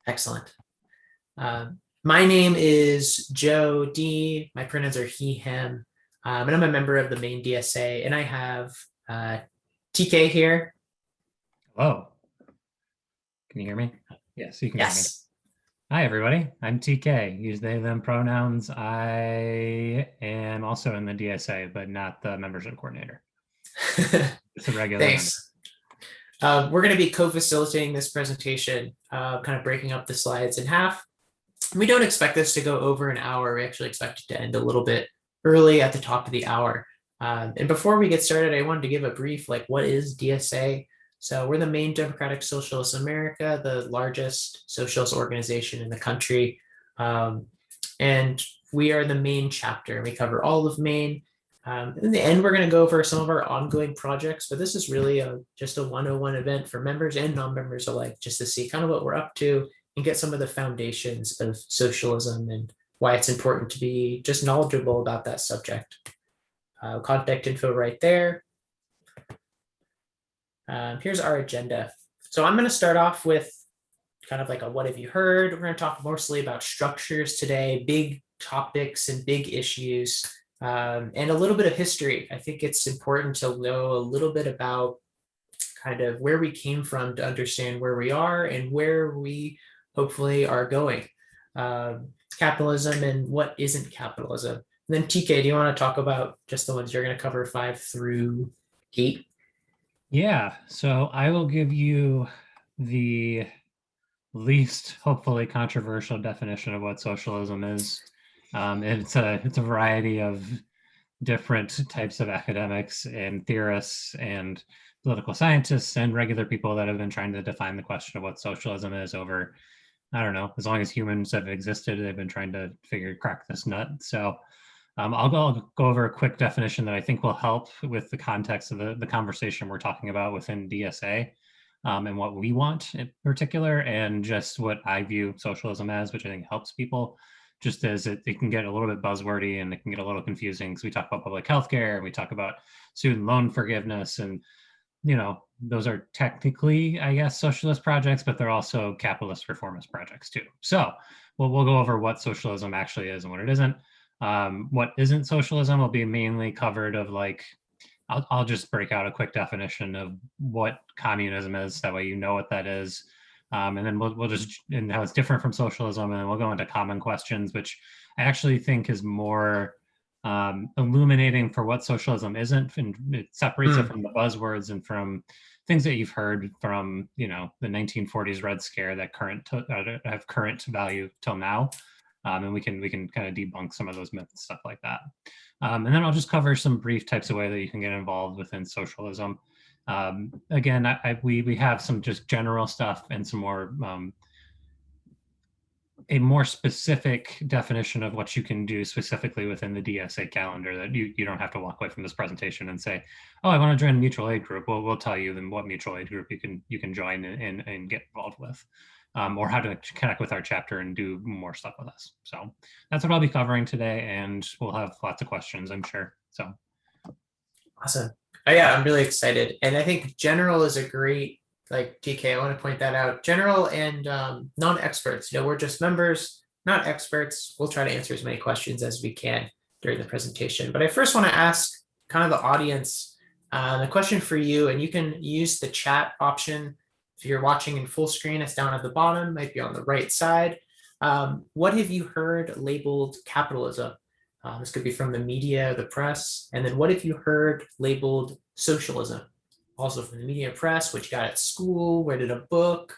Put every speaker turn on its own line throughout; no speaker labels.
Excellent. My name is Joe D. My pronouns are he, him, and I'm a member of the Maine DSA, and I have TK here.
Hello. Can you hear me? Yes, you can hear me.
Yes.
Hi, everybody. I'm TK. Use they, them pronouns. I am also in the DSA, but not the membership coordinator. It's a regular member.
Thanks. We're going to be co-facilitating this presentation, kind of breaking up the slides in half. We don't expect this to go over an hour. We actually expect it to end a little bit early at the top of the hour. And before we get started, I wanted to give a brief, what is DSA? So we're the Maine Democratic Socialists of America, the largest socialist organization in the country. And we are the Maine chapter. We cover all of Maine. In the end, we're going to go over some of our ongoing projects, but this is really just a 101 event for members and non-members alike, just to see kind of what we're up to and get some of the foundations of socialism and why it's important to be just knowledgeable about that subject. Contact info right there. Here's our agenda. So I'm going to start off with kind of like a what have you heard. We're going to talk mostly about structures today, big topics and big issues. And a little bit of history. I think it's important to know a little bit about kind of where we came from to understand where we are and where we hopefully are going. Capitalism and what isn't capitalism. And then TK, do you want to talk about just the ones you're going to cover 5 through 8?
Yeah, so I will give you the least hopefully controversial definition of what socialism is. It's a variety of different types of academics and theorists and political scientists and regular people that have been trying to define the question of what socialism is over, I don't know, as long as humans have existed, they've been trying to crack this nut. So I'll go over a quick definition that I think will help with the context of the conversation we're talking about within DSA. And what we want in particular, and just what I view socialism as, which I think helps people, just as it can get a little bit buzzwordy and it can get a little confusing because we talk about public health care and we talk about student loan forgiveness, and those are technically, I guess, socialist projects, but they're also capitalist reformist projects too. So we'll go over what socialism actually is and what it isn't. What isn't socialism will be mainly covered of I'll just break out a quick definition of what communism is. That way you know what that is. And then we'll just, and how it's different from socialism. And then we'll go into common questions, which I actually think is more illuminating for what socialism isn't. And it separates it from the buzzwords and from things that you've heard from, the 1940s Red Scare that have current value till now. And we can kind of debunk some of those myths and stuff like that. And then I'll just cover some brief types of way that you can get involved within socialism. Again, we have some just general stuff and some more a more specific definition of what you can do specifically within the DSA calendar, that you don't have to walk away from this presentation and say, oh, I want to join a mutual aid group. Well, we'll tell you then what mutual aid group you can join and get involved with. Or how to connect with our chapter and do more stuff with us. So that's what I'll be covering today, and we'll have lots of questions, I'm sure. So
awesome. Yeah, I'm really excited. And I think general is a great, TK, I want to point that out. General and non-experts, we're just members, not experts. We'll try to answer as many questions as we can during the presentation. But I first want to ask kind of the audience a question for you, and you can use the chat option. If you're watching in full screen, it's down at the bottom, might be on the right side. What have you heard labeled capitalism? This could be from the media, the press. And then what have you heard labeled socialism? Also from the media, press, what you got at school, read in a book.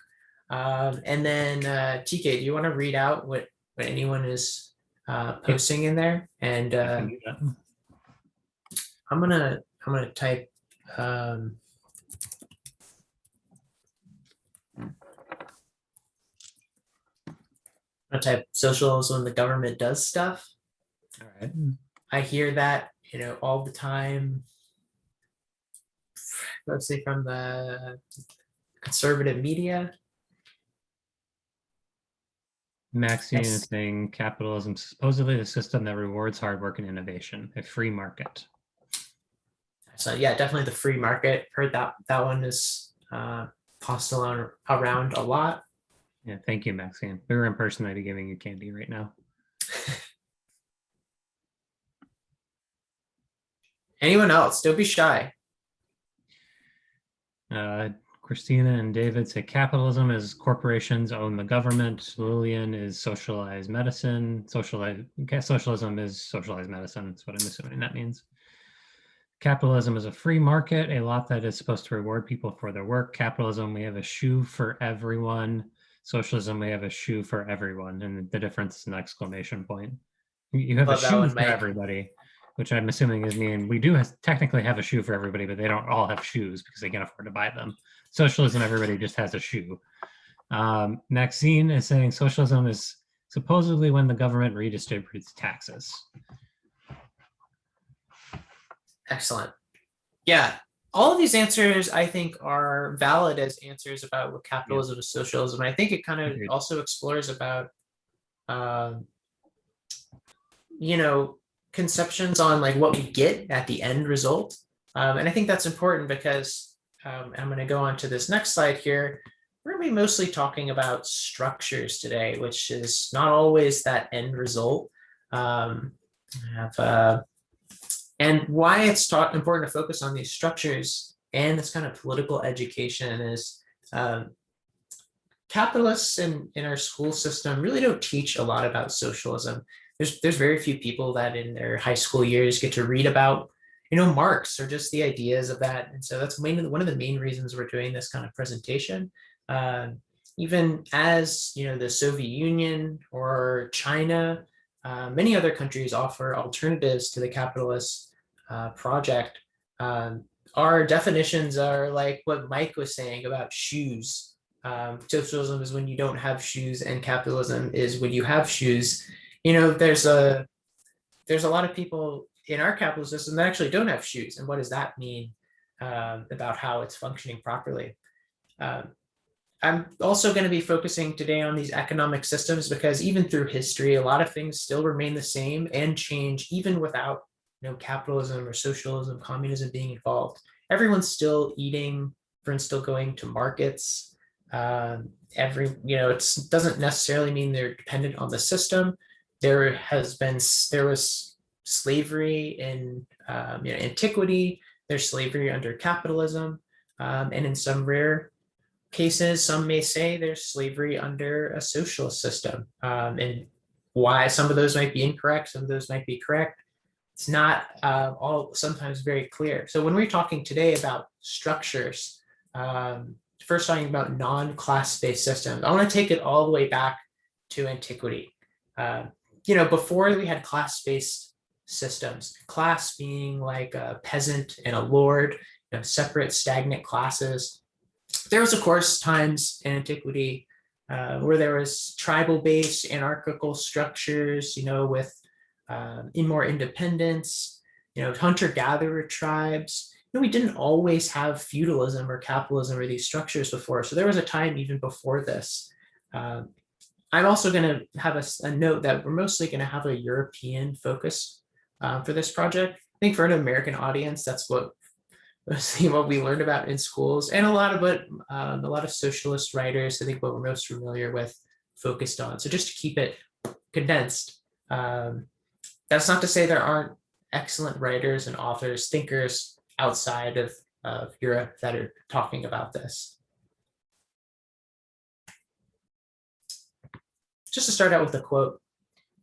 And then TK, do you want to read out what anyone is posting in there? And I'm gonna type socialism, the government does stuff.
all right.
I hear that, all the time. Let's say from the conservative media.
Maxine is saying capitalism is supposedly the system that rewards hard work and innovation, a free market.
So yeah, definitely the free market. Heard that one is tossed around a lot.
Yeah, thank you, Maxine. If we were in person, I'd be giving you candy right now.
Anyone else? Don't be shy.
Christina and David say capitalism is corporations own the government. Lillian is socialized medicine. Socialism is socialized medicine. That's what I'm assuming that means. Capitalism is a free market, a lot that is supposed to reward people for their work. Capitalism, we have a shoe for everyone. Socialism, we have a shoe for everyone. And the difference is an exclamation point. You have
Love
a
that
shoe
one,
for
Mike.
everybody, which I'm assuming is mean we do technically have a shoe for everybody, but they don't all have shoes because they can't afford to buy them. Socialism, everybody just has a shoe. Maxine is saying socialism is supposedly when the government redistributes taxes.
Excellent. Yeah, all of these answers I think are valid as answers about what capitalism is, socialism. I think it kind of also explores about, um, conceptions on like what we get at the end result. And I think that's important because I'm going to go on to this next slide here. We're going to be mostly talking about structures today, which is not always that end result. And why it's important to focus on these structures and this kind of political education is capitalists in our school system really don't teach a lot about socialism. There's very few people that in their high school years get to read about, Marx or just the ideas of that. And so that's one of the main reasons we're doing this kind of presentation. Even as, the Soviet Union or China, many other countries offer alternatives to the capitalist project. Our definitions are like what Mike was saying about shoes. Socialism is when you don't have shoes, and capitalism is when you have shoes. There's a lot of people in our capitalist system that actually don't have shoes, and what does that mean about how it's functioning properly? I'm also going to be focusing today on these economic systems because even through history, a lot of things still remain the same and change even without capitalism or socialism, communism being involved. Everyone's still eating, everyone's still going to markets. It doesn't necessarily mean they're dependent on the system. There was slavery in antiquity. There's slavery under capitalism, and in some rare cases, some may say there's slavery under a socialist system. And why some of those might be incorrect, some of those might be correct. It's not all sometimes very clear. So when we're talking today about structures, first talking about non-class-based systems, I want to take it all the way back to antiquity. Before we had class-based systems, class being like a peasant and a lord, separate stagnant classes. There was, of course, times in antiquity where there was tribal-based anarchical structures, with in more independence, hunter-gatherer tribes. We didn't always have feudalism or capitalism or these structures before. So there was a time even before this. I'm also going to have a note that we're mostly going to have a European focus for this project. I think for an American audience, that's mostly what we learned about in schools, and a lot of socialist writers, I think what we're most familiar with, focused on. So just to keep it condensed, that's not to say there aren't excellent writers and authors, thinkers outside of Europe that are talking about this. Just to start out with a quote,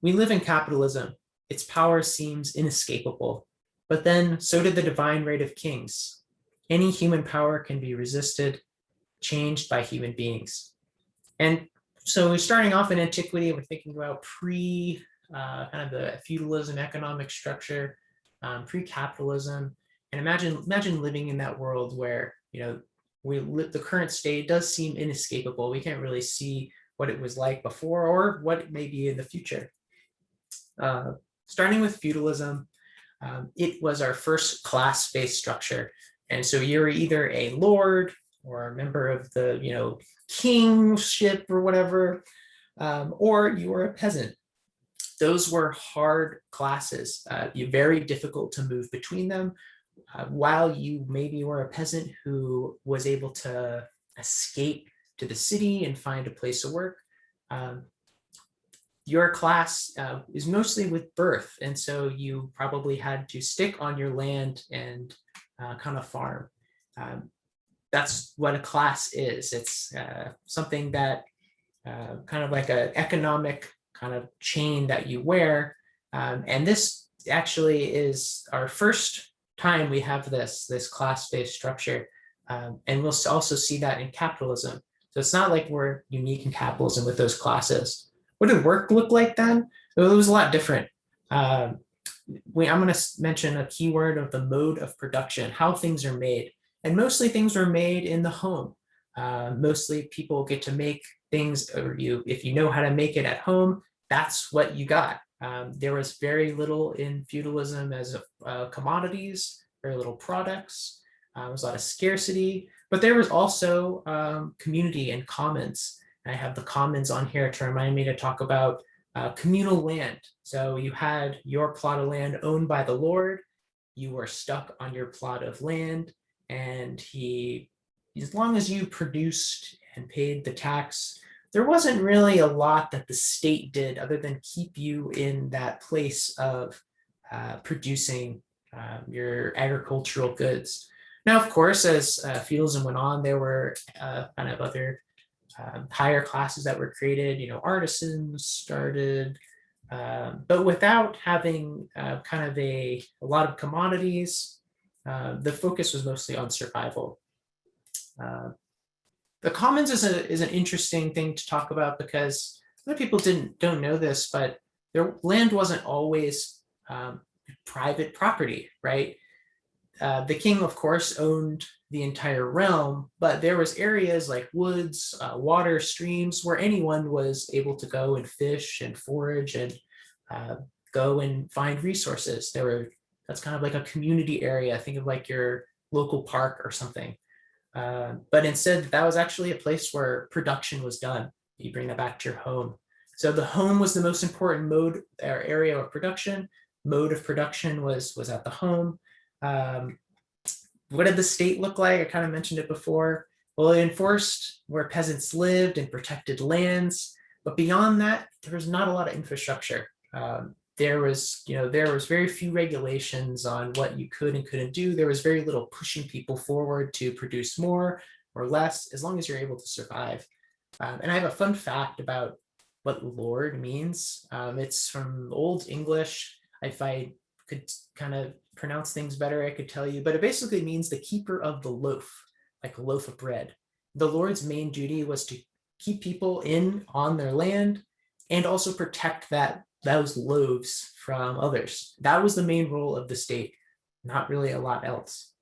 "We live in capitalism. Its power seems inescapable. But then, so did the divine right of kings. Any human power can be resisted, changed by human beings." And so we're starting off in antiquity, we're thinking about kind of the feudalism economic structure, pre-capitalism. And imagine living in that world where, the current state does seem inescapable. We can't really see what it was like before or what it may be in the future. Starting with feudalism, it was our first class-based structure. And so you're either a lord or a member of the, kingship or whatever, or you were a peasant. Those were hard classes, very difficult to move between them. While you maybe were a peasant who was able to escape to the city and find a place to work, your class is mostly with birth. And so you probably had to stick on your land and kind of farm. That's what a class is. It's something that kind of like an economic kind of chain that you wear. And this actually is our first time we have this class-based structure. And we'll also see that in capitalism. So it's not like we're unique in capitalism with those classes. What did work look like then? It was a lot different. I'm going to mention a keyword of the mode of production, how things are made. And mostly things were made in the home. Mostly people get to make things, or if you know how to make it at home, that's what you got. There was very little in feudalism as commodities, very little products. There was a lot of scarcity, but there was also community and commons. I have the commons on here to remind me to talk about communal land. So you had your plot of land owned by the Lord. You were stuck on your plot of land, and as long as you produced and paid the tax, there wasn't really a lot that the state did other than keep you in that place of producing your agricultural goods. Now, of course, as feudalism went on, there were kind of other higher classes that were created. Artisans started, but without having kind of a lot of commodities, the focus was mostly on survival. The commons is an interesting thing to talk about because a lot of people don't know this, but their land wasn't always private property, right? The king, of course, owned the entire realm, but there was areas like woods, water, streams, where anyone was able to go and fish and forage and go and find resources. That's kind of like a community area. Think of like your local park or something. But instead, that was actually a place where production was done. You bring that back to your home. So the home was the most important mode or area of production. Mode of production was at the home. What did the state look like? I kind of mentioned it before. Well, it enforced where peasants lived and protected lands. But beyond that, there was not a lot of infrastructure. There was very few regulations on what you could and couldn't do. There was very little pushing people forward to produce more or less, as long as you're able to survive. And I have a fun fact about what lord means. It's from Old English. If I could kind of pronounce things better, I could tell you, but it basically means the keeper of the loaf, like a loaf of bread. The lord's main duty was to keep people on their land and also protect those loaves from others. That was the main role of the state, not really a lot else.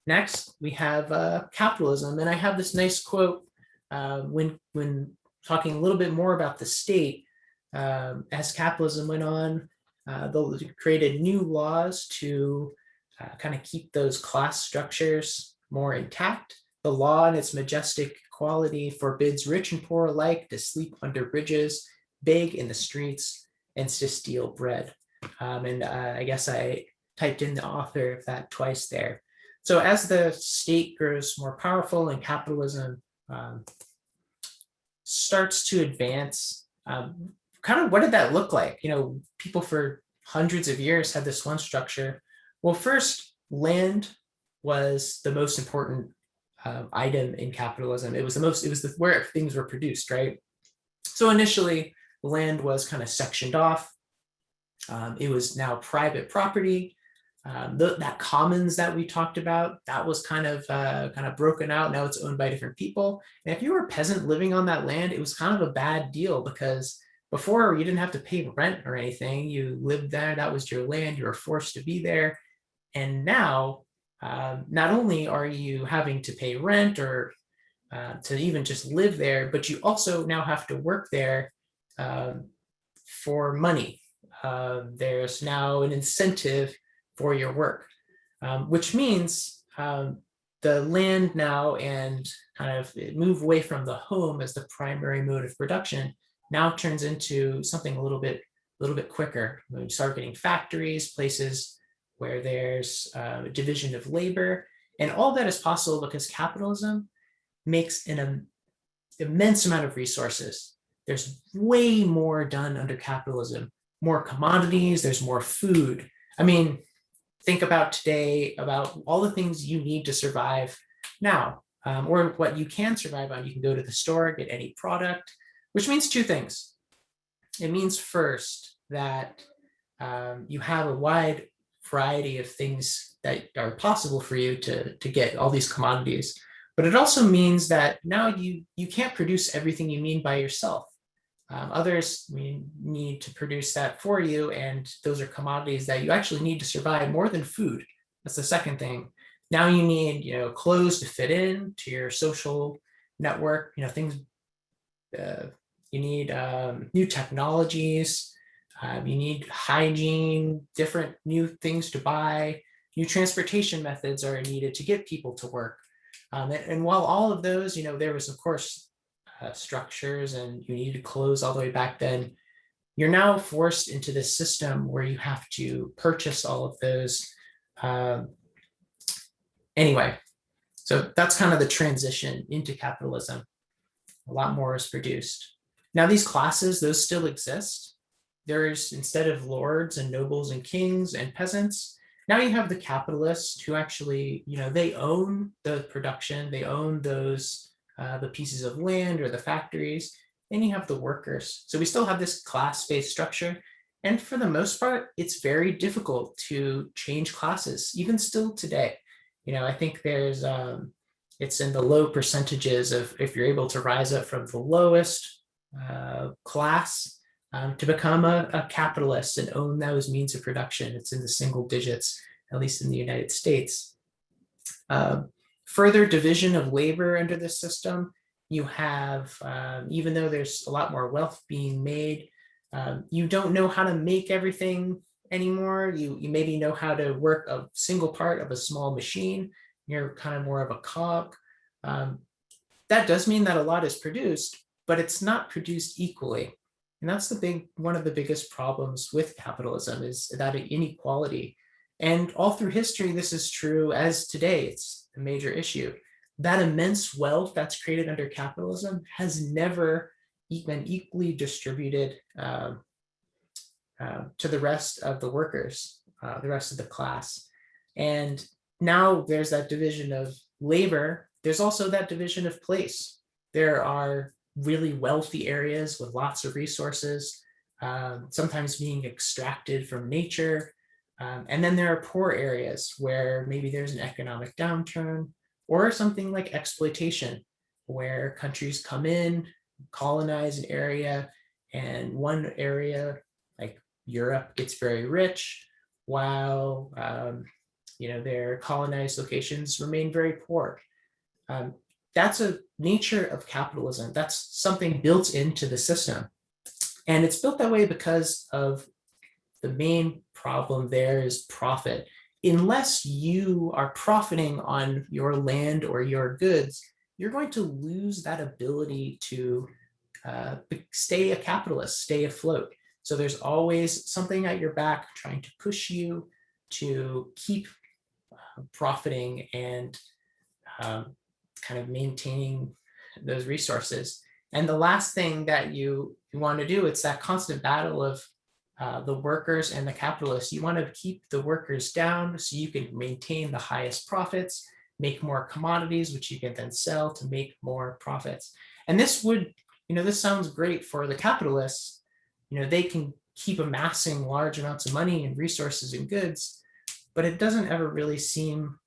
Next, we have capitalism, and I have this nice quote when talking a little bit more about the state. As capitalism went on, they created new laws to kind of keep those class structures more intact. The law in its majestic quality forbids rich and poor alike to sleep under bridges, beg in the streets, and to steal bread. And I guess I typed in the author of that twice there. So as the state grows more powerful and capitalism starts to advance, kind of what did that look like? People for hundreds of years had this one structure. Well, first, land was the most important item in capitalism. It was where things were produced, right? So initially, land was kind of sectioned off. It was now private property. That commons that we talked about, that was kind of broken out. Now it's owned by different people. And if you were a peasant living on that land, it was kind of a bad deal because before you didn't have to pay rent or anything. You lived there, that was your land, you were forced to be there. And now, not only are you having to pay rent or to even just live there, but you also now have to work there for money. There's now an incentive for your work, which means the land now and kind of move away from the home as the primary mode of production now turns into something a little bit quicker. We start getting factories, places where there's a division of labor, and all that is possible because capitalism makes an immense amount of resources. There's way more done under capitalism, more commodities, there's more food. I mean, think about today, about all the things you need to survive now, or what you can survive on. You can go to the store, get any product, which means two things. It means first that you have a wide variety of things that are possible for you to get all these commodities. But it also means that now you can't produce everything you need by yourself. Others need to produce that for you, and those are commodities that you actually need to survive more than food. That's the second thing. Now you need, clothes to fit in to your social network. Things. You need new technologies. You need hygiene, different new things to buy. New transportation methods are needed to get people to work. And while all of those, there was of course structures, and you needed clothes all the way back then, you're now forced into this system where you have to purchase all of those. Anyway, so that's kind of the transition into capitalism. A lot more is produced. Now these classes, those still exist. There's, instead of lords and nobles and kings and peasants, now you have the capitalists who actually, they own the production, they own those, the pieces of land or the factories, and you have the workers. So we still have this class-based structure. And for the most part, it's very difficult to change classes, even still today. I think there's, it's in the low percentages of if you're able to rise up from the lowest class to become a capitalist and own those means of production. It's in the single digits, at least in the United States. Further division of labor under this system, you have, even though there's a lot more wealth being made, you don't know how to make everything anymore. You maybe know how to work a single part of a small machine. You're kind of more of a cog. That does mean that a lot is produced, but it's not produced equally. And that's one of the biggest problems with capitalism, is that inequality. And all through history, this is true as today. It's a major issue. That immense wealth that's created under capitalism has never been equally distributed to the rest of the workers, the rest of the class. And now there's that division of labor. There's also that division of place. There are really wealthy areas with lots of resources, sometimes being extracted from nature. And then there are poor areas where maybe there's an economic downturn or something like exploitation, where countries come in, colonize an area, and one area like Europe gets very rich, while their colonized locations remain very poor. That's a nature of capitalism. That's something built into the system. And it's built that way because of the main problem there is profit. Unless you are profiting on your land or your goods, you're going to lose that ability to stay a capitalist, stay afloat. So there's always something at your back trying to push you to keep profiting and kind of maintaining those resources. And the last thing that you want to do, it's that constant battle of the workers and the capitalists. You want to keep the workers down so you can maintain the highest profits, make more commodities, which you can then sell to make more profits. And this would, this sounds great for the capitalists. They can keep amassing large amounts of money and resources and goods, but it doesn't ever really seem,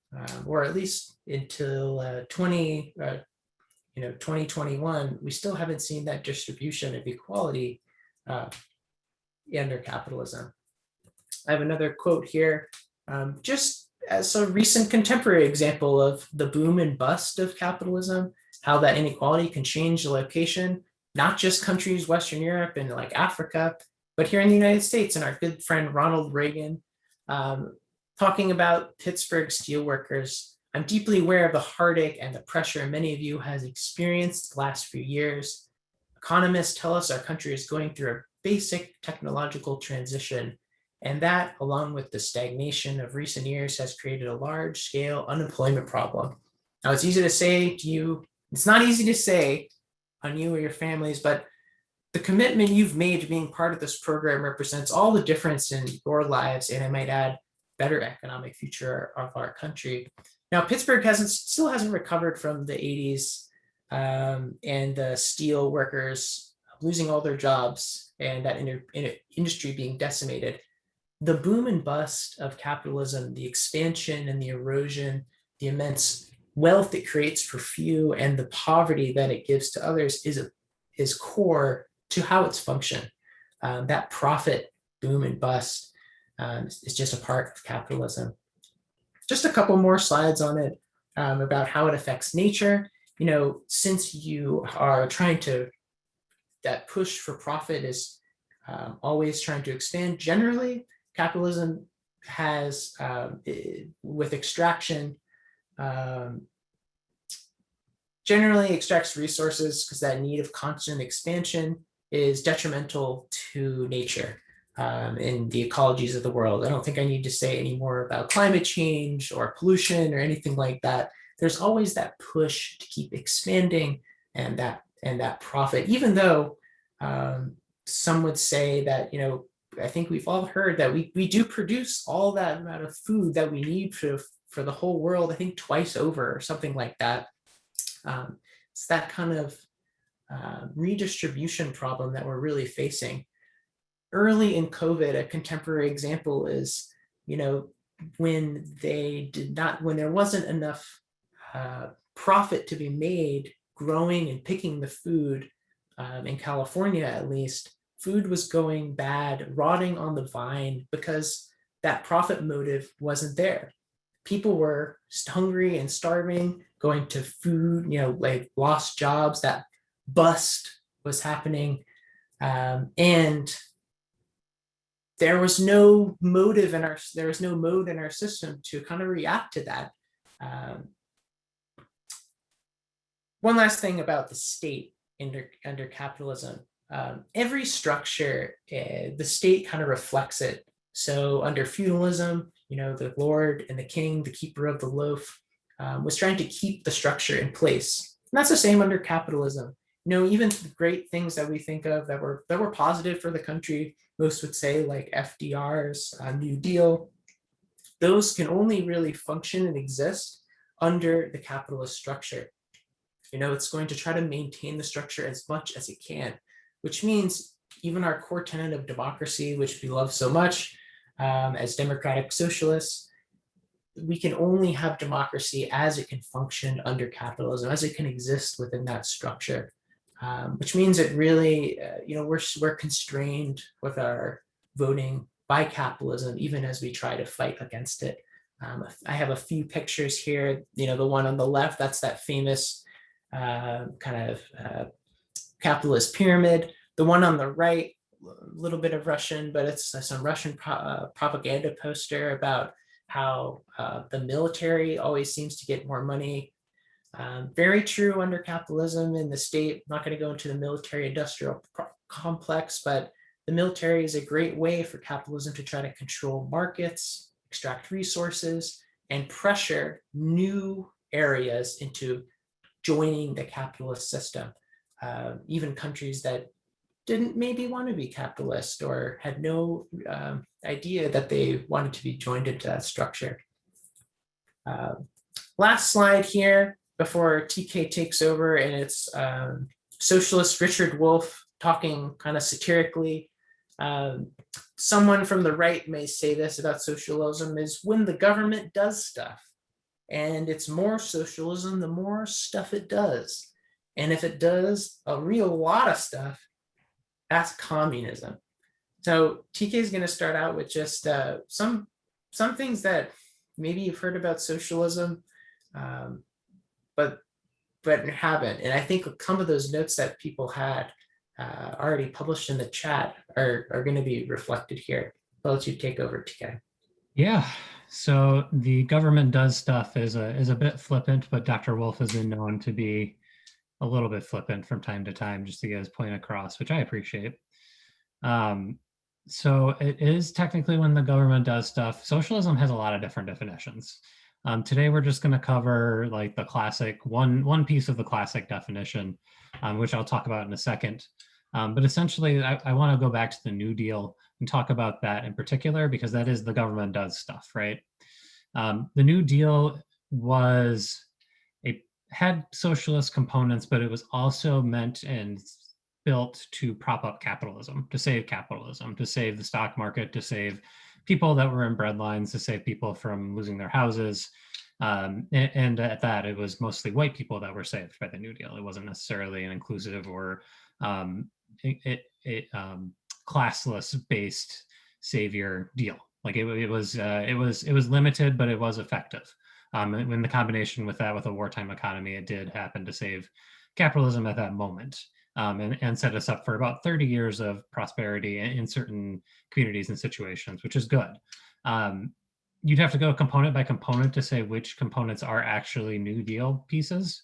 or at least until 2021, we still haven't seen that distribution of equality under capitalism. I have another quote here, just as a recent contemporary example of the boom and bust of capitalism, how that inequality can change the location, not just countries, Western Europe and like Africa, but here in the United States. And our good friend Ronald Reagan, talking about Pittsburgh steelworkers, I'm deeply aware of the heartache and the pressure many of you has experienced the last few years. Economists tell us our country is going through a basic technological transition, and that, along with the stagnation of recent years, has created a large-scale unemployment problem. Now, it's easy to say to you, it's not easy to say on you or your families, but the commitment you've made to being part of this program represents all the difference in your lives, and I might add, better economic future of our country. Now, Pittsburgh still hasn't recovered from the 80s and the steel workers losing all their jobs and that industry being decimated. The boom and bust of capitalism, the expansion and the erosion, the immense wealth it creates for few, and the poverty that it gives to others is core to how it's functioned. That profit boom and bust is just a part of capitalism. Just a couple more slides on it about how it affects nature. Since you are trying to, that push for profit is always trying to expand. Generally, capitalism has, with extraction, generally extracts resources because that need of constant expansion is detrimental to nature in the ecologies of the world. I don't think I need to say any more about climate change or pollution or anything like that. There's always that push to keep expanding and that profit, even though some would say that, I think we've all heard that we do produce all that amount of food that we need for the whole world, I think twice over or something like that. It's that kind of redistribution problem that we're really facing. Early in COVID, a contemporary example is, when there wasn't enough profit to be made growing and picking the food, in California at least, food was going bad, rotting on the vine because that profit motive wasn't there. People were hungry and starving, going to food, like lost jobs, that bust was happening. And there was no mode in our system to kind of react to that. One last thing about the state under capitalism. Every structure, the state kind of reflects it. So under feudalism, the lord and the king, the keeper of the loaf, was trying to keep the structure in place. And that's the same under capitalism. Even the great things that we think of that were positive for the country, most would say, like FDR's New Deal, those can only really function and exist under the capitalist structure. It's going to try to maintain the structure as much as it can, which means even our core tenet of democracy, which we love so much as democratic socialists, we can only have democracy as it can function under capitalism, as it can exist within that structure, which means it really, we're constrained with our voting by capitalism, even as we try to fight against it. I have a few pictures here. The one on the left, that's that famous kind of capitalist pyramid. The one on the right, a little bit of Russian, but it's some Russian propaganda poster about how the military always seems to get more money. Very true under capitalism in the state. I'm not going to go into the military industrial complex, but the military is a great way for capitalism to try to control markets, extract resources, and pressure new areas into joining the capitalist system. Even countries that didn't maybe want to be capitalist or had no idea that they wanted to be joined into that structure. Last slide here before TK takes over, and it's socialist Richard Wolff talking kind of satirically. Someone from the right may say this about socialism is when the government does stuff, and it's more socialism the more stuff it does. And if it does a real lot of stuff, that's communism. So TK is going to start out with just some things that maybe you've heard about socialism, but haven't. And I think some of those notes that people had already published in the chat are going to be reflected here. I'll let you take over, TK.
Yeah. So the government does stuff is a bit flippant, but Dr. Wolff has been known to be a little bit flippant from time to time, just to get his point across, which I appreciate. So it is technically when the government does stuff. Socialism has a lot of different definitions. Today we're just going to cover like the classic one piece of the classic definition, which I'll talk about in a second. But essentially, I want to go back to the New Deal and talk about that in particular because that is the government does stuff, right? The New Deal was it had socialist components, but it was also meant and built to prop up capitalism, to save the stock market, to save people that were in breadlines, to save people from losing their houses. And at that, it was mostly white people that were saved by the New Deal. It wasn't necessarily an inclusive or um, classless based savior deal. Like it was limited, but it was effective. When the combination with that, with a wartime economy, it did happen to save capitalism at that moment, and set us up for about 30 years of prosperity in certain communities and situations, which is good. You'd have to go component by component to say which components are actually New Deal pieces.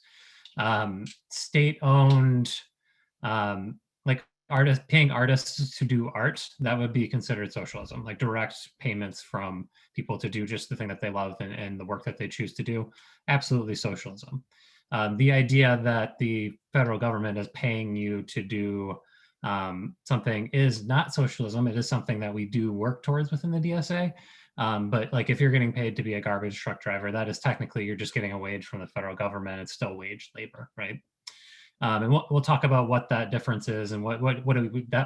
State-owned, like paying artists to do art, that would be considered socialism, like direct payments from people to do just the thing that they love and the work that they choose to do. Absolutely socialism. The idea that the federal government is paying you to do something is not socialism. It is something that we do work towards within the DSA. But like if you're getting paid to be a garbage truck driver, that is technically you're just getting a wage from the federal government. It's still wage labor, right? And we'll talk about what that difference is and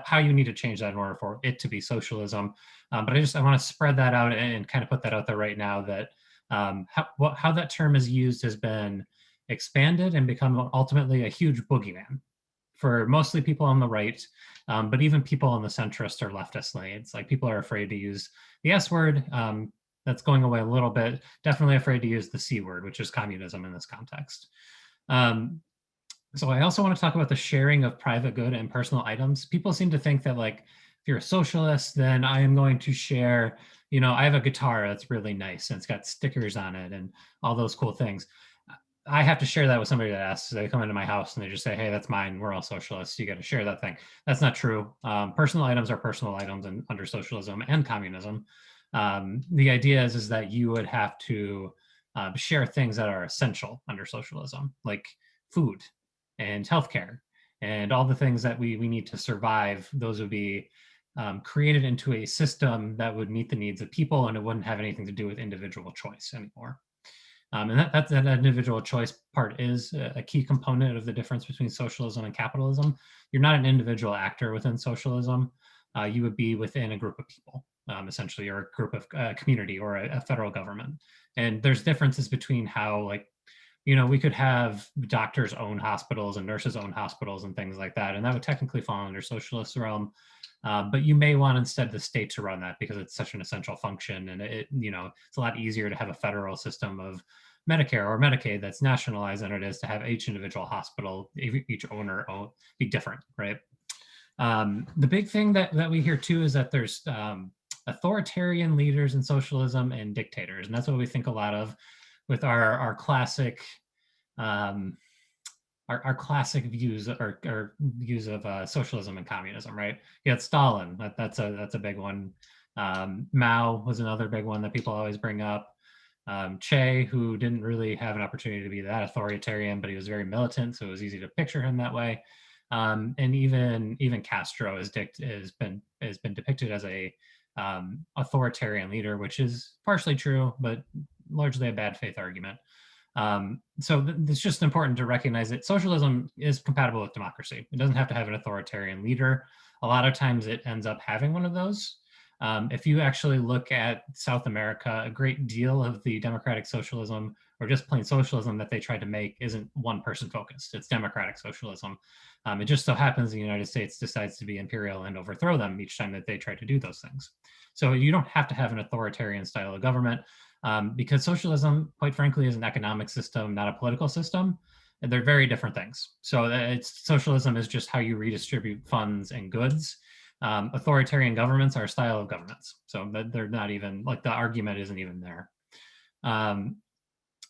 how you need to change that in order for it to be socialism. But I want to spread that out and kind of put that out there right now that how that term is used has been expanded and become ultimately a huge boogeyman for mostly people on the right, but even people on the centrist or leftist lanes. Like people are afraid to use the S word. That's going away a little bit. Definitely afraid to use the C word, which is communism in this context. So I also want to talk about the sharing of private good and personal items. People seem to think that like, if you're a socialist, then I am going to share, I have a guitar that's really nice and it's got stickers on it and all those cool things. I have to share that with somebody that asks. They come into my house and they just say, hey, that's mine. We're all socialists. You got to share that thing. That's not true. Personal items are personal items under socialism and communism. The idea is that you would have to share things that are essential under socialism, like food and healthcare and all the things that we need to survive. Those would be created into a system that would meet the needs of people, and it wouldn't have anything to do with individual choice anymore. And that individual choice part is a key component of the difference between socialism and capitalism. You're not an individual actor within socialism. You would be within a group of people, essentially, or a group of community or a federal government. And there's differences between how, like, we could have doctors own hospitals and nurses own hospitals and things like that. And that would technically fall under socialist realm. But you may want instead the state to run that because it's such an essential function. And it's a lot easier to have a federal system of Medicare or Medicaid that's nationalized than it is to have each individual hospital, each owner be different, right? The big thing that we hear too is that there's authoritarian leaders in socialism and dictators. And that's what we think a lot of with our classic our classic views or views of socialism and communism, right? You had Stalin. That's a big one. Mao was another big one that people always bring up. Che, who didn't really have an opportunity to be that authoritarian, but he was very militant, so it was easy to picture him that way. And even Castro has been depicted as a authoritarian leader, which is partially true, but largely a bad faith argument. So it's just important to recognize that socialism is compatible with democracy. It doesn't have to have an authoritarian leader. A lot of times it ends up having one of those. If you actually look at South America, a great deal of the democratic socialism or just plain socialism that they tried to make isn't one person focused. It's democratic socialism. It just so happens the United States decides to be imperial and overthrow them each time that they try to do those things. So you don't have to have an authoritarian style of government because socialism, quite frankly, is an economic system, not a political system. And they're very different things. So socialism is just how you redistribute funds and goods. Authoritarian governments are a style of governments. So they're not even, like, the argument isn't even there.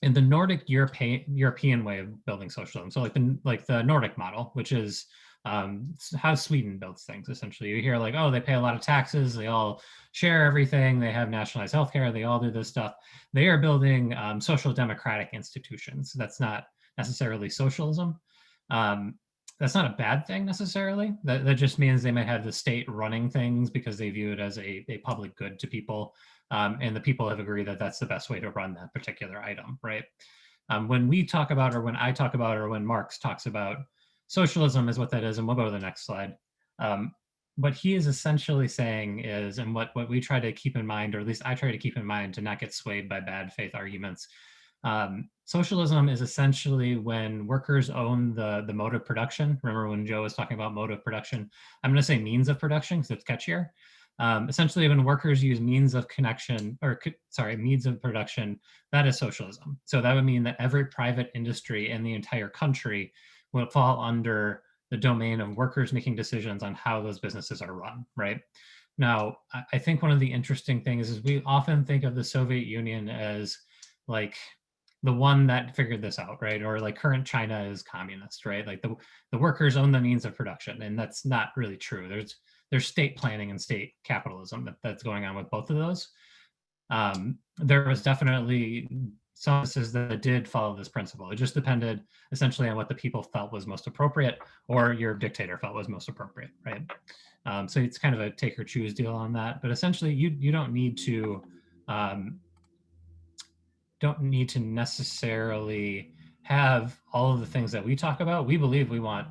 In the Nordic European way of building socialism, so like the Nordic model, which is It's how Sweden builds things. Essentially, you hear like, oh, they pay a lot of taxes, they all share everything, they have nationalized healthcare, they all do this stuff. They are building social democratic institutions. That's not necessarily socialism. Um, that's not a bad thing necessarily. That just means they might have the state running things because they view it as a public good to people. And the people have agreed that that's the best way to run that particular item, right? When we talk about, or when I talk about, or when Marx talks about socialism is what that is, and we'll go to the next slide. What he is essentially saying is, and what we try to keep in mind, or at least I try to keep in mind to not get swayed by bad faith arguments, socialism is essentially when workers own the mode of production. Remember when Joe was talking about mode of production? I'm going to say means of production because it's catchier. Essentially, when workers use means of connection, or sorry, means of production, that is socialism. So that would mean that every private industry in the entire country will fall under the domain of workers making decisions on how those businesses are run, right? Now, I think one of the interesting things is we often think of the Soviet Union as like the one that figured this out, right? Or like current China is communist, right? Like the workers own the means of production, and that's not really true. There's state planning and state capitalism that's going on with both of those. There was definitely some businesses that did follow this principle. It just depended essentially on what the people felt was most appropriate, or your dictator felt was most appropriate, right? So it's kind of a take or choose deal on that. But essentially, you don't need to necessarily have all of the things that we talk about. We believe we want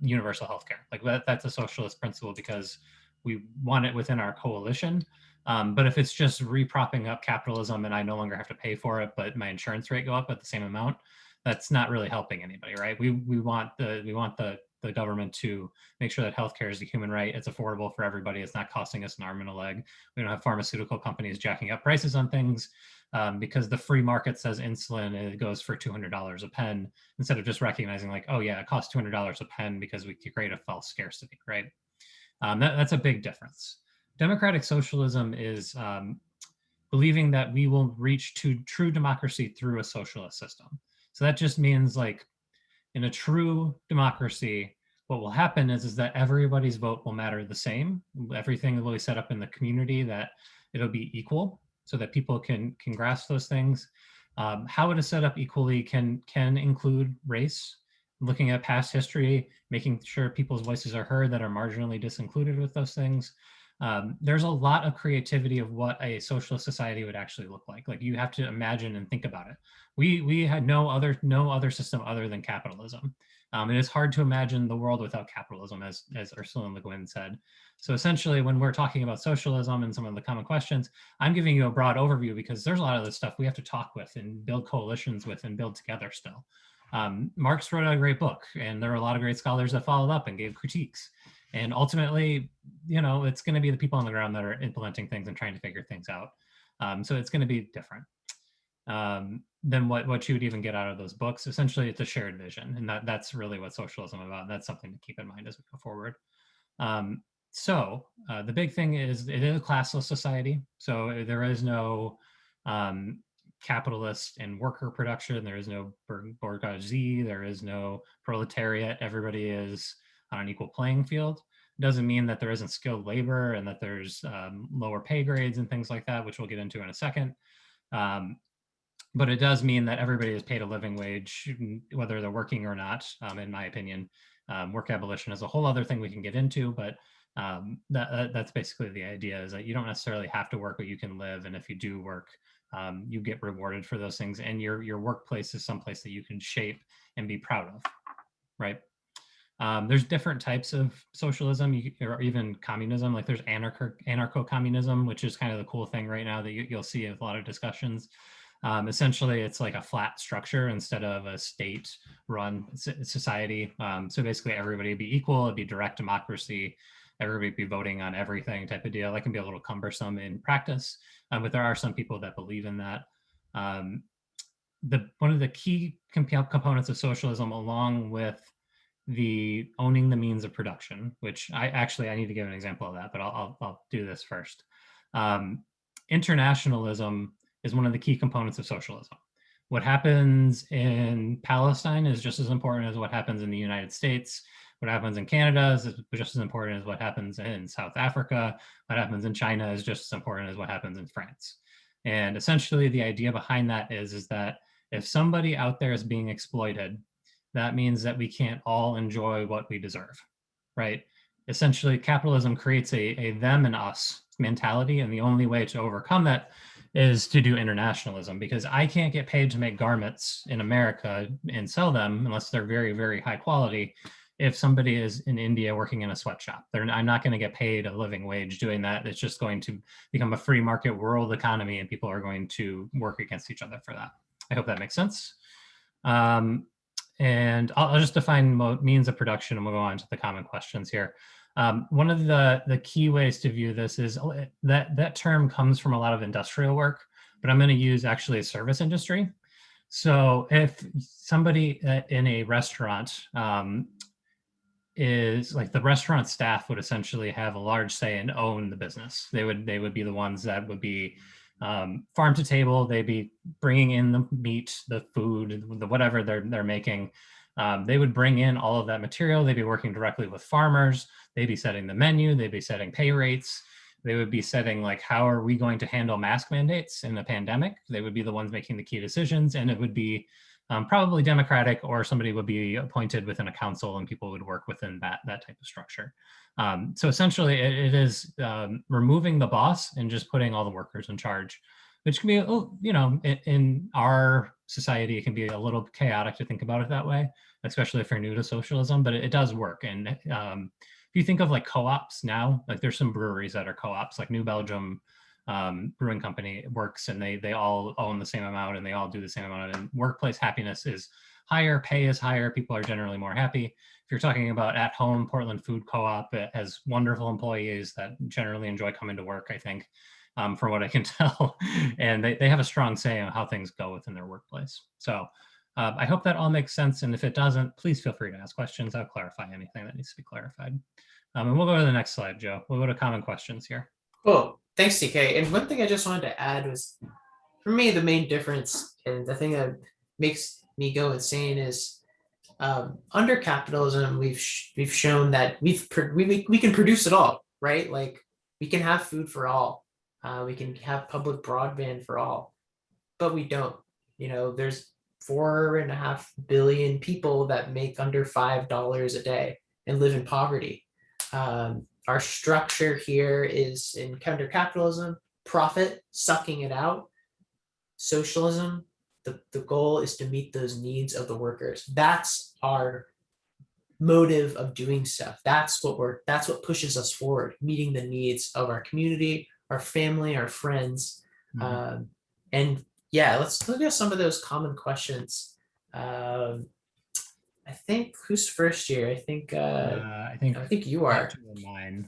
universal healthcare. Like that's a socialist principle because we want it within our coalition. But if it's just repropping up capitalism and I no longer have to pay for it, but my insurance rate go up at the same amount, that's not really helping anybody, right? We want the government to make sure that healthcare is a human right. It's affordable for everybody. It's not costing us an arm and a leg. We don't have pharmaceutical companies jacking up prices on things because the free market says insulin, it goes for $200 a pen, instead of just recognizing like, oh yeah, it costs $200 a pen because we create a false scarcity, right? That's a big difference. Democratic socialism is believing that we will reach to true democracy through a socialist system. So that just means like in a true democracy, what will happen is that everybody's vote will matter the same. Everything will be set up in the community that it'll be equal so that people can grasp those things. How it is set up equally can include race, looking at past history, making sure people's voices are heard that are marginally disincluded with those things. There's a lot of creativity of what a socialist society would actually look like. Like you have to imagine and think about it. We had no other system other than capitalism. It is hard to imagine the world without capitalism, as Ursula Le Guin said. So essentially, when we're talking about socialism and some of the common questions, I'm giving you a broad overview because there's a lot of this stuff we have to talk with and build coalitions with and build together still. Marx wrote a great book, and there were a lot of great scholars that followed up and gave critiques. And ultimately, it's going to be the people on the ground that are implementing things and trying to figure things out. So it's going to be different than what you would even get out of those books. Essentially, it's a shared vision, and that's really what socialism is about. That's something to keep in mind as we go forward. So the big thing is it is a classless society. So there is no capitalist and worker production. There is no bourgeoisie. There is no proletariat. Everybody is on an equal playing field. It doesn't mean that there isn't skilled labor and that there's lower pay grades and things like that, which we'll get into in a second. But it does mean that everybody is paid a living wage, whether they're working or not, in my opinion. Work abolition is a whole other thing we can get into, but that's basically the idea, is that you don't necessarily have to work, but you can live. And if you do work, you get rewarded for those things. And your workplace is someplace that you can shape and be proud of, right? There's different types of socialism, or even communism. Like there's anarcho-communism, which is kind of the cool thing right now that you'll see in a lot of discussions. Essentially, it's like a flat structure instead of a state-run society. So basically, everybody would be equal. It'd be direct democracy. Everybody would be voting on everything type of deal. That can be a little cumbersome in practice, but there are some people that believe in that. One of the key components of socialism, along with the owning the means of production, which I need to give an example of that, but I'll do this first. Internationalism is one of the key components of socialism. What happens in Palestine is just as important as what happens in the United States. What happens in Canada is just as important as what happens in South Africa. What happens in China is just as important as what happens in France. And essentially, the idea behind that is that if somebody out there is being exploited, that means that we can't all enjoy what we deserve, right? Essentially, capitalism creates a them and us mentality, and the only way to overcome that is to do internationalism, because I can't get paid to make garments in America and sell them unless they're very, very high quality. If somebody is in India working in a sweatshop, I'm not going to get paid a living wage doing that. It's just going to become a free market world economy, and people are going to work against each other for that. I hope that makes sense. And I'll just define means of production, and we'll go on to the common questions here. One of the key ways to view this is that term comes from a lot of industrial work, but I'm going to use actually a service industry. So if somebody in a restaurant is like, the restaurant staff would essentially have a large say and own the business. They would be the ones that would be farm to table. They'd be bringing in the meat, the food, the whatever they're making. They would bring in all of that material. They'd be working directly with farmers. They'd be setting the menu. They'd be setting pay rates. They would be setting, like, how are we going to handle mask mandates in the pandemic? They would be the ones making the key decisions, and it would be probably democratic, or somebody would be appointed within a council and people would work within that type of structure. So essentially, it is removing the boss and just putting all the workers in charge, which can be, in our society, it can be a little chaotic to think about it that way, especially if you're new to socialism, but it does work. And if you think of like co-ops now, like there's some breweries that are co-ops, like New Belgium Brewing Company works, and they all own the same amount and they all do the same amount, and workplace happiness is higher, pay is higher, people are generally more happy. If you're talking about at home, Portland Food Co-op, it has wonderful employees that generally enjoy coming to work, I think, from what I can tell. And they have a strong say on how things go within their workplace. So I hope that all makes sense. And if it doesn't, please feel free to ask questions. I'll clarify anything that needs to be clarified. And we'll go to the next slide, Joe. We'll go to common questions here.
Cool. Thanks, DK. And one thing I just wanted to add was, for me, the main difference and the thing that makes me go insane is, under capitalism, we've shown that we can produce it all, right? Like, we can have food for all, we can have public broadband for all, but we don't. There's 4.5 billion people that make under $5 a day and live in poverty. Our structure here is in counter capitalism, profit, sucking it out. Socialism, the goal is to meet those needs of the workers. That's our motive of doing stuff. That's what pushes us forward, meeting the needs of our community, our family, our friends. And yeah, let's look at some of those common questions. I think, who's first here? I think you are.
Mine.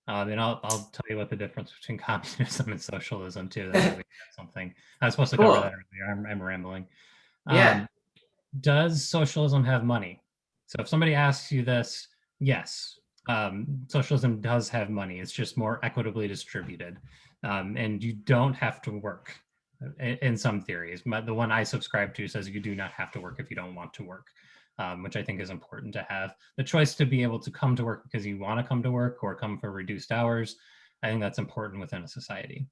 And I'll tell you what the difference between communism and socialism too. That we something I was supposed to cover that earlier. I'm rambling.
Yeah.
Does socialism have money? So if somebody asks you this, yes, socialism does have money. It's just more equitably distributed, and you don't have to work. In some theories, the one I subscribe to says you do not have to work if you don't want to work. Which I think is important to have. The choice to be able to come to work because you want to come to work or come for reduced hours, I think that's important within a society.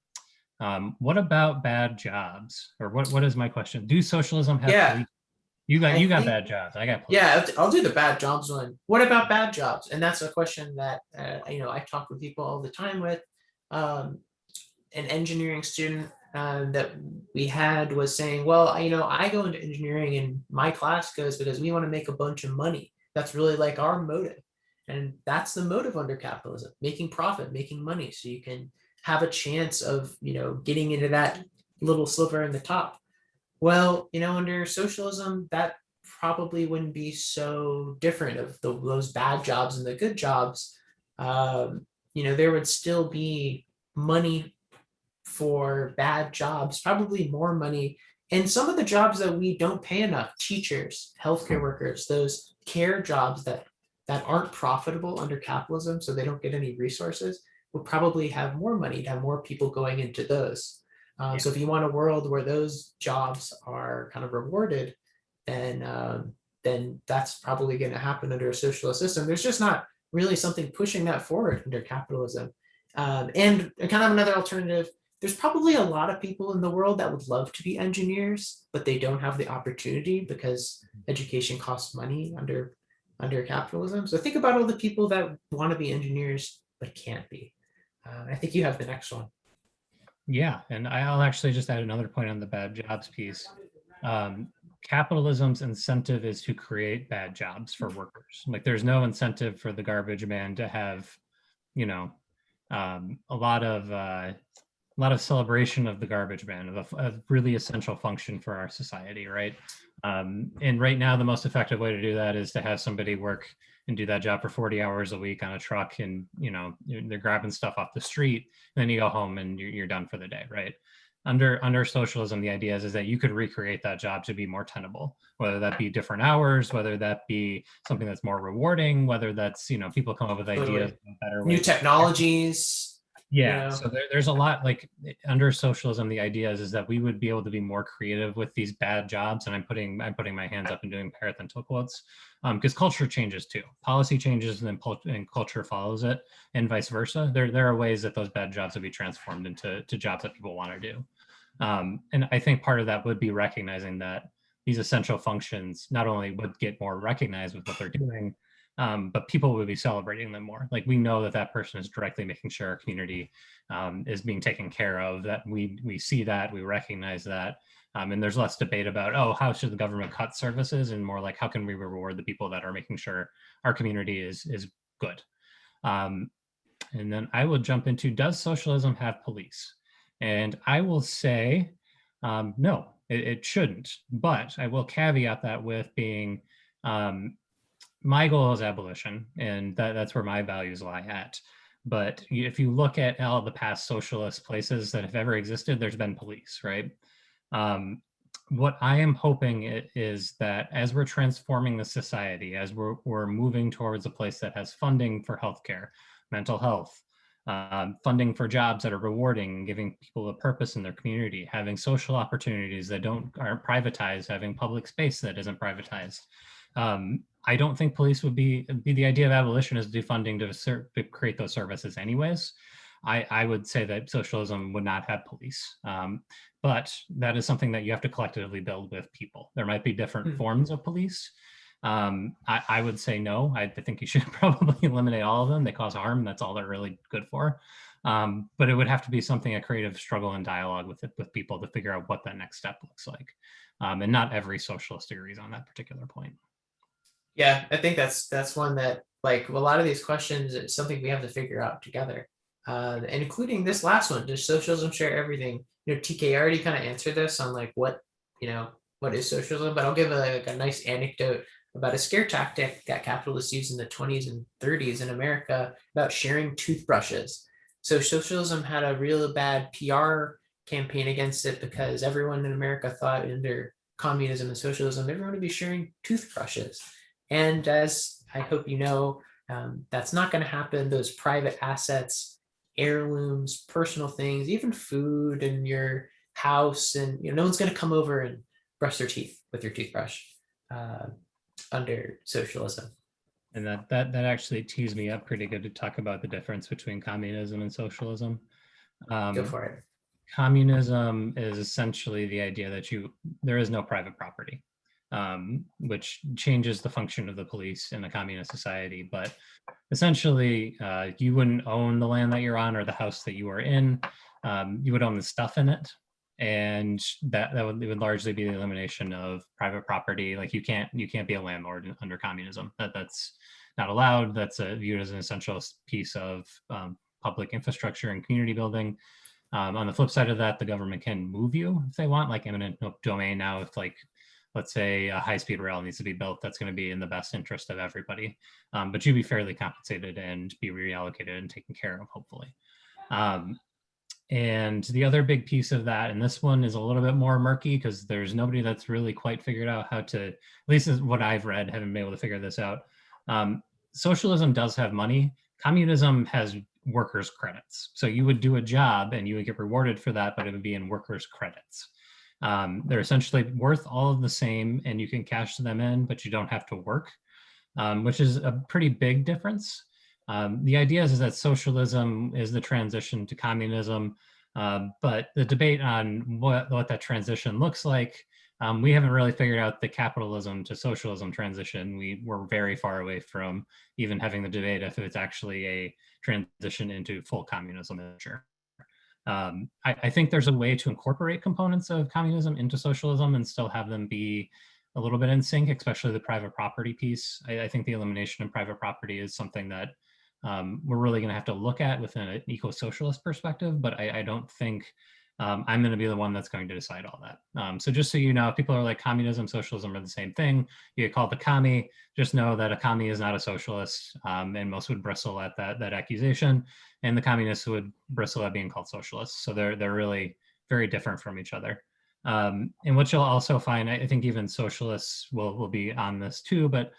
What about bad jobs? Or what is my question? Do socialism have police? You got bad jobs. I got police.
Yeah, I'll do the bad jobs one. What about bad jobs? And that's a question that I talk with people all the time with. An engineering student that we had was saying, well, I go into engineering and my class goes because we want to make a bunch of money. That's really like our motive. And that's the motive under capitalism, making profit, making money, so you can have a chance of, getting into that little sliver in the top. Well, under socialism, that probably wouldn't be so different of those bad jobs and the good jobs. There would still be money for bad jobs, probably more money. And some of the jobs that we don't pay enough, teachers, healthcare workers, those care jobs that aren't profitable under capitalism, so they don't get any resources, would probably have more money to have more people going into those. So if you want a world where those jobs are kind of rewarded, then then that's probably going to happen under a socialist system. There's just not really something pushing that forward under capitalism. And kind of another alternative, there's probably a lot of people in the world that would love to be engineers, but they don't have the opportunity because education costs money under capitalism. So think about all the people that want to be engineers but can't be. I think you have the next one.
Yeah, and I'll actually just add another point on the bad jobs piece. Capitalism's incentive is to create bad jobs for workers. Like there's no incentive for the garbage man to have, you know, a lot of celebration of the garbage man, of a really essential function for our society, right? And right now, the most effective way to do that is to have somebody work and do that job for 40 hours a week on a truck, and they're grabbing stuff off the street, and then you go home and you're done for the day, right? Under socialism, the idea is that you could recreate that job to be more tenable, whether that be different hours, whether that be something that's more rewarding, whether that's people come up with ideas, better
New
ways.
technologies.
Yeah, so there's a lot, like under socialism, the idea is that we would be able to be more creative with these bad jobs, and I'm putting my hands up and doing parenthetical quotes, because culture changes too. Policy changes, and then culture follows it, and vice versa. There are ways that those bad jobs would be transformed into jobs that people want to do, and I think part of that would be recognizing that these essential functions not only would get more recognized with what they're doing, but people will be celebrating them more. Like we know that that person is directly making sure our community is being taken care of, that we see that, we recognize that. And there's less debate about, oh, how should the government cut services, and more like, how can we reward the people that are making sure our community is good? And then I will jump into, does socialism have police? And I will say, no, it shouldn't. But I will caveat that with being, my goal is abolition, and that's where my values lie at. But if you look at all the past socialist places that have ever existed, there's been police, right? What I am hoping is that as we're transforming the society, as we're moving towards a place that has funding for healthcare, mental health, funding for jobs that are rewarding, giving people a purpose in their community, having social opportunities that aren't privatized, having public space that isn't privatized. I don't think police would be the idea of abolition is defunding to create those services anyways. I would say that socialism would not have police, but that is something that you have to collectively build with people. There might be different forms of police. I would say no. I think you should probably eliminate all of them. They cause harm. That's all they're really good for. But it would have to be something, a creative struggle and dialogue with people to figure out what that next step looks like. And not every socialist agrees on that particular point.
Yeah, I think that's one that, like, a lot of these questions, it's something we have to figure out together, and including this last one. Does socialism share everything? TK already kind of answered this on like what is socialism, but I'll give a nice anecdote about a scare tactic that capitalists used in the 20s and 30s in America about sharing toothbrushes. So socialism had a real bad PR campaign against it because everyone in America thought under communism and socialism, everyone would be sharing toothbrushes. And as I hope you know, that's not going to happen. Those private assets, heirlooms, personal things, even food in your house, and no one's going to come over and brush their teeth with your toothbrush under socialism.
And that actually tees me up pretty good to talk about the difference between communism and socialism.
Go for it.
Communism is essentially the idea that there is no private property. Which changes the function of the police in a communist society. But essentially, you wouldn't own the land that you're on or the house that you are in. You would own the stuff in it, and that would largely be the elimination of private property. Like you can't be a landlord under communism. That's not allowed. That's viewed as an essential piece of public infrastructure and community building. On the flip side of that, the government can move you if they want, like eminent domain now. If let's say a high-speed rail needs to be built, that's going to be in the best interest of everybody. But you'd be fairly compensated and be reallocated and taken care of, hopefully. And the other big piece of that, and this one is a little bit more murky because there's nobody that's really quite figured out how to, at least is what I've read, haven't been able to figure this out. Socialism does have money. Communism has workers' credits. So you would do a job and you would get rewarded for that, but it would be in workers' credits. They're essentially worth all of the same, and you can cash them in, but you don't have to work, which is a pretty big difference. The idea is that socialism is the transition to communism, but the debate on what that transition looks like, we haven't really figured out the capitalism to socialism transition. We're very far away from even having the debate if it's actually a transition into full communism. Sure. I think there's a way to incorporate components of communism into socialism and still have them be a little bit in sync, especially the private property piece. I think the elimination of private property is something that we're really going to have to look at within an eco-socialist perspective, but I don't think I'm going to be the one that's going to decide all that. So just so you know, if people are like communism, socialism are the same thing. You get called a commie, just know that a commie is not a socialist, and most would bristle at that accusation, and the communists would bristle at being called socialists. So they're really very different from each other. And what you'll also find, I think even socialists will be on this too, but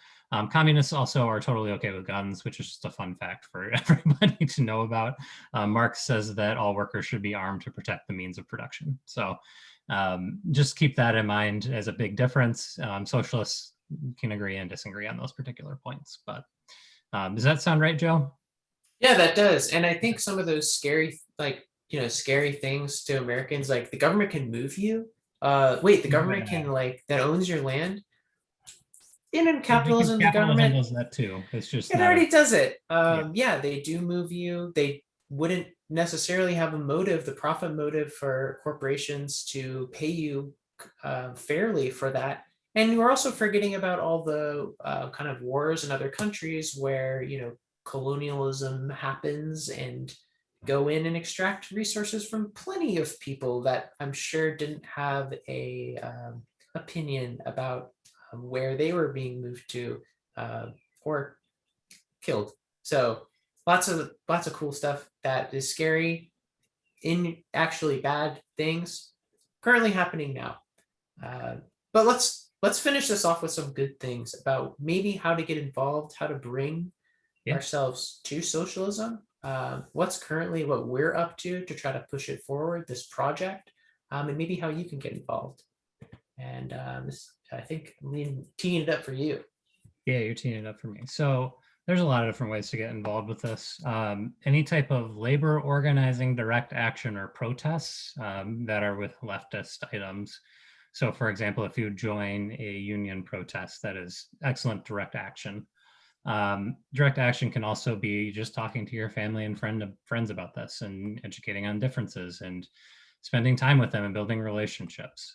communists also are totally okay with guns, which is just a fun fact for everybody to know about. Marx says that all workers should be armed to protect the means of production. So just keep that in mind as a big difference. Socialists can agree and disagree on those particular points. But does that sound right, Joe?
Yeah, that does. And I think some of those scary, like, scary things to Americans, like the government can move you. Wait, the government
Yeah.
can that owns your land. In
Because
capitalism, the
capitalism
government,
does that too. It's just
it
not a,
already does it.
yeah.
Yeah, they do move you. They wouldn't necessarily have a motive, the profit motive for corporations to pay you fairly for that. And we're also forgetting about all the kind of wars in other countries where, colonialism happens and go in and extract resources from plenty of people that I'm sure didn't have a opinion about where they were being moved to or killed. So lots of cool stuff that is scary in actually bad things currently happening now. Uh, but let's finish this off with some good things about maybe how to get involved, how to bring
Yeah.
ourselves to socialism. What's currently what we're up to try to push it forward, this project, and maybe how you can get involved. And this, I think, I'm teeing it up for you.
Yeah, you're teeing it up for me. So there's a lot of different ways to get involved with this. Any type of labor organizing, direct action, or protests that are with leftist items. So for example, if you join a union protest, that is excellent direct action. Direct action can also be just talking to your family and friends about this and educating on differences and spending time with them and building relationships.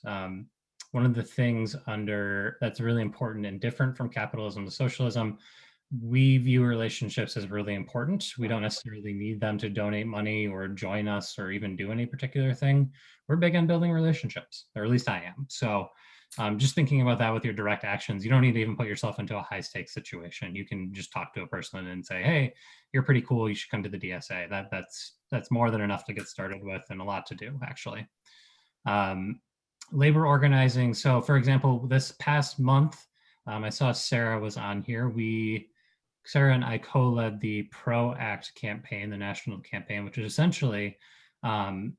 One of the things that's really important and different from capitalism to socialism, we view relationships as really important. We don't necessarily need them to donate money or join us or even do any particular thing. We're big on building relationships, or at least I am. So just thinking about that with your direct actions, you don't need to even put yourself into a high stakes situation. You can just talk to a person and say, hey, you're pretty cool. You should come to the DSA. That's more than enough to get started with and a lot to do, actually. Labor organizing. So for example, this past month, I saw Sarah was on here. Sarah and I co-led the PRO Act campaign, the national campaign, which is essentially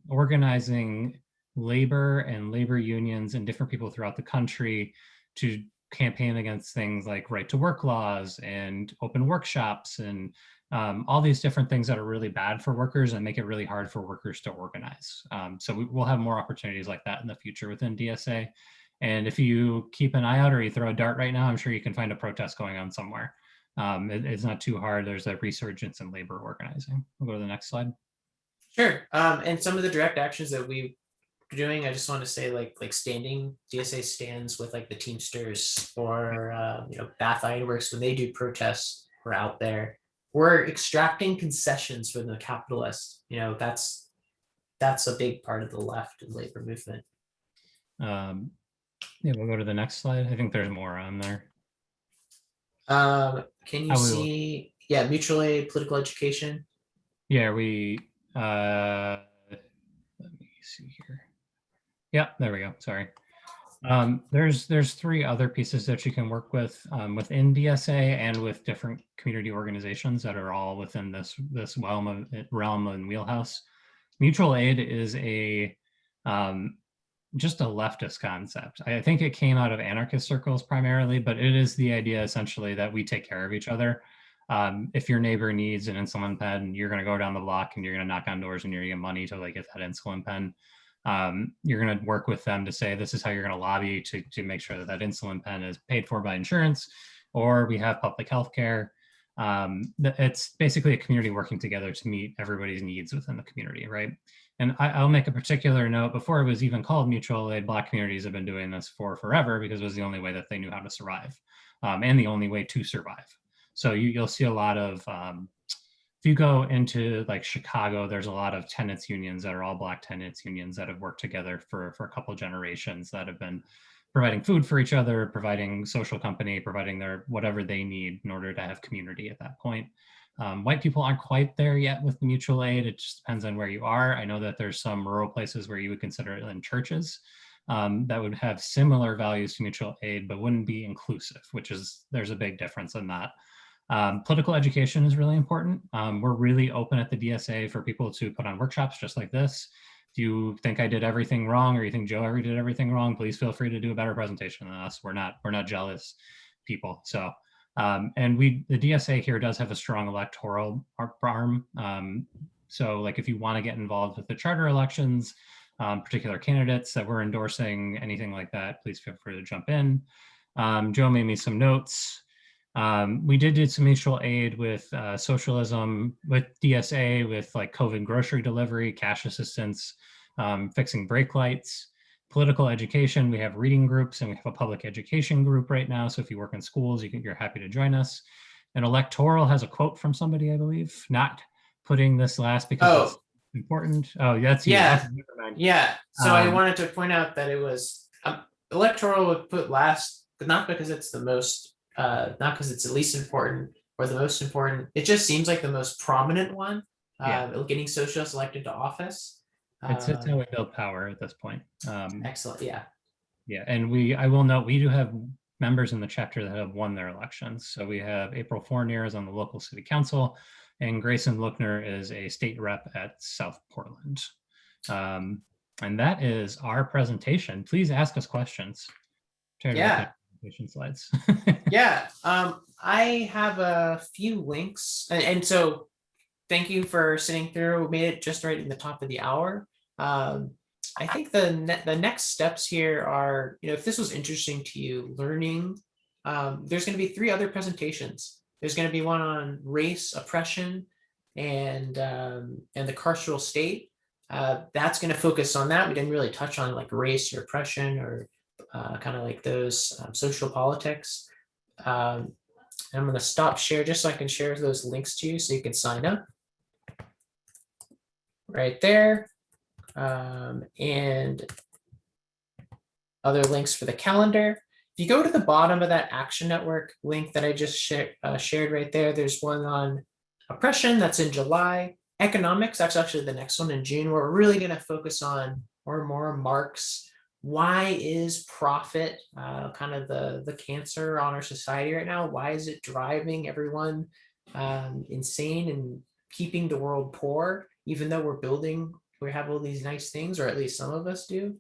organizing labor and labor unions and different people throughout the country to campaign against things like right to work laws and open workshops and all these different things that are really bad for workers and make it really hard for workers to organize. So we'll have more opportunities like that in the future within DSA. And if you keep an eye out or you throw a dart right now, I'm sure you can find a protest going on somewhere. It's not too hard. There's a resurgence in labor organizing. We'll go to the next slide.
Sure. And some of the direct actions that we are doing, I just want to say like standing DSA stands with like the Teamsters or Bath Ironworks when they do protests. We're out there. We're extracting concessions from the capitalists. That's a big part of the left and labor movement.
Yeah, we'll go to the next slide. I think there's more on there.
Can you see? Yeah, mutual aid, political education.
Yeah, let me see here. Yeah, there we go. Sorry. There's three other pieces that you can work with within DSA and with different community organizations that are all within this realm and wheelhouse. Mutual aid is a just a leftist concept. I think it came out of anarchist circles primarily, but it is the idea essentially that we take care of each other. If your neighbor needs an insulin pen, you're going to go down the block and you're going to knock on doors and you're going to get money to like get that insulin pen. You're going to work with them to say this is how you're going to lobby to make sure that that insulin pen is paid for by insurance, or we have public health care. It's basically a community working together to meet everybody's needs within the community, right? And I'll make a particular note, before it was even called mutual aid, Black communities have been doing this for forever because it was the only way that they knew how to survive, and the only way to survive. So you'll see a lot of, if you go into like Chicago, there's a lot of tenants unions that are all Black tenants unions that have worked together for a couple of generations that have been providing food for each other, providing social company, providing their whatever they need in order to have community at that point. White people aren't quite there yet with the mutual aid. It just depends on where you are. I know that there's some rural places where you would consider it in churches that would have similar values to mutual aid, but wouldn't be inclusive, which is, there's a big difference in that. Political education is really important. We're really open at the DSA for people to put on workshops just like this. If you think I did everything wrong or you think Joe ever did everything wrong, please feel free to do a better presentation than us. We're not jealous people. So, and the DSA here does have a strong electoral arm. So like if you want to get involved with the charter elections, particular candidates that we're endorsing, anything like that, please feel free to jump in. Joe made me some notes. We did do some mutual aid with socialism, with DSA, with like COVID grocery delivery, cash assistance, fixing brake lights, political education. We have reading groups and we have a public education group right now. So if you work in schools, you're happy to join us. And electoral has a quote from somebody, I believe, not putting this last because it's important. Oh, that's you.
Yeah.
That's, never mind.
Yeah. So I wanted to point out that it was electoral would put last, but not because it's the most, not because it's the least important or the most important. It just seems like the most prominent one. Getting socialists elected to office.
It's how we build power at this point.
Excellent. Yeah.
Yeah, and I will note, we do have members in the chapter that have won their elections. So we have April Fournier is on the local city council, and Grayson Lookner is a state rep at South Portland. And that is our presentation. Please ask us questions.
Yeah.
Presentation slides.
Yeah. I have a few links, and so thank you for sitting through. We made it just right in the top of the hour. I think the next steps here are, if this was interesting to you, learning, there's going to be 3 other presentations. There's going to be one on race, oppression, and the carceral state. That's going to focus on that. We didn't really touch on like race or oppression or kind of like those social politics. I'm going to stop share just so I can share those links to you so you can sign up. Right there. And other links for the calendar. If you go to the bottom of that Action Network link that I just shared right there, there's one on oppression that's in July. Economics, that's actually the next one in June, where we're really going to focus on more Marx. Why is profit kind of the cancer on our society right now? Why is it driving everyone insane and keeping the world poor, even though we have all these nice things, or at least some of us do.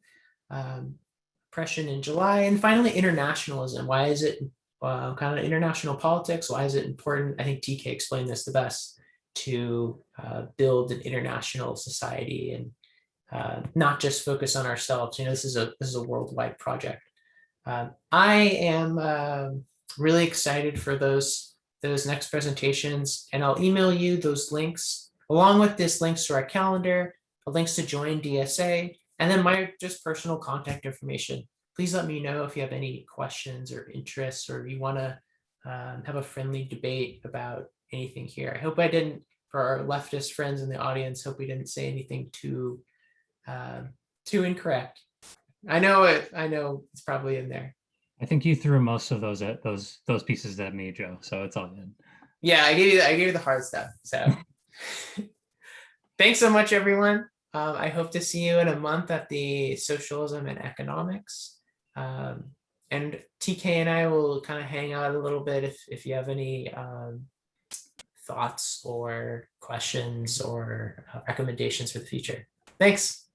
Oppression in July. And finally, internationalism. Why is it kind of international politics? Why is it important? I think TK explained this the best, to build an international society and not just focus on ourselves. This is a worldwide project. I am really excited for those next presentations, and I'll email you those links along with this links to our calendar, links to join DSA, and then my just personal contact information. Please let me know if you have any questions or interests, or you want to have a friendly debate about anything here. I hope I didn't, for our leftist friends in the audience, hope we didn't say anything too incorrect. I know it's probably in there.
I think you threw most of those pieces at me, Joe. So it's all good.
Yeah, I gave you the hard stuff. So thanks so much, everyone. I hope to see you in a month at the Socialism and Economics. And TK and I will kind of hang out a little bit if you have any thoughts or questions or recommendations for the future. Thanks.